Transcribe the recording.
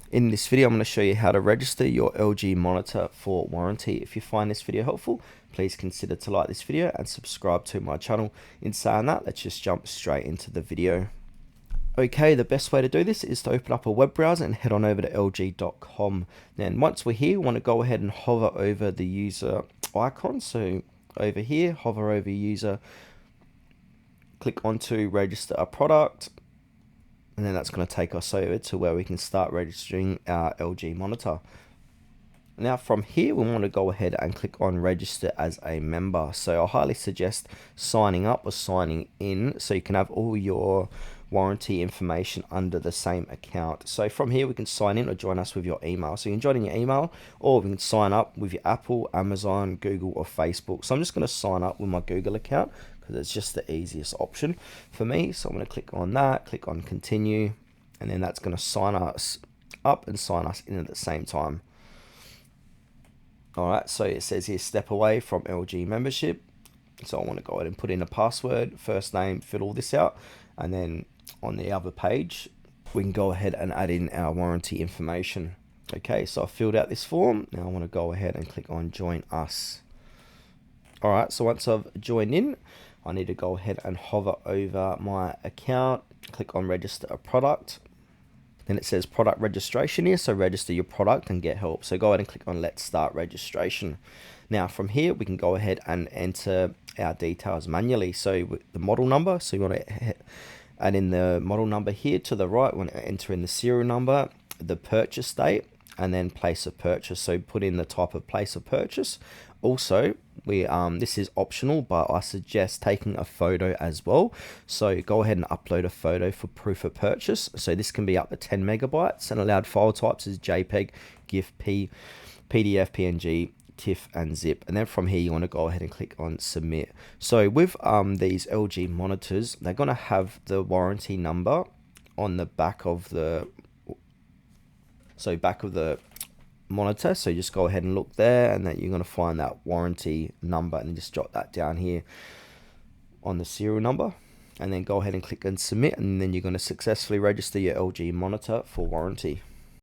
In this video, I'm going to show you how to register your LG monitor for warranty. If you find this video helpful, please consider to like this video and subscribe to my channel. In saying that, let's just jump straight into the video. Okay, the best way to do this is to open up a web browser and head on over to lg.com. Then once we're here, we want to go ahead and hover over the user icon. So over here, hover over user, click onto register a product. And then that's going to take us over to where we can start registering our LG monitor. Now from here, we want to go ahead and click on register as a member. So I highly suggest signing up or signing in so you can have all your warranty information under the same account. So from here, we can sign in or join us with your email. So you can join in your email, or we can sign up with your Apple, Amazon, Google, or Facebook. So I'm just going to sign up with my Google account because it's just the easiest option for me. So I'm going to click on that, click on continue, and then that's going to sign us up and sign us in at the same time. Alright, so it says here step away from LG membership. So I want to go ahead and put in a password, first name, fill all this out, and then on the other page we can go ahead and add in our warranty information. Okay, so I filled out this form. Now I want to go ahead and click on join us. Alright, so once I've joined in, I need to go ahead and hover over my account, click on register a product. Then it says product registration here, so register your product and get help. So go ahead and click on let's start registration. Now from here, we can go ahead and enter our details manually. So the model number, so you want to add in the model number here to the right, we want to enter in the serial number, the purchase date, and then place of purchase. So put in the type of place of purchase. Also, this is optional, but I suggest taking a photo as well. So go ahead and upload a photo for proof of purchase. So this can be up to 10 megabytes, and allowed file types is JPEG, GIF, PDF, PNG, TIFF, and zip. And then from here, you want to go ahead and click on submit. So with these LG monitors, they're going to have the warranty number on the back of the monitor. So just go ahead and look there, and then you're going to find that warranty number and just jot that down here on the serial number, and then go ahead and click and submit, and then you're going to successfully register your LG monitor for warranty.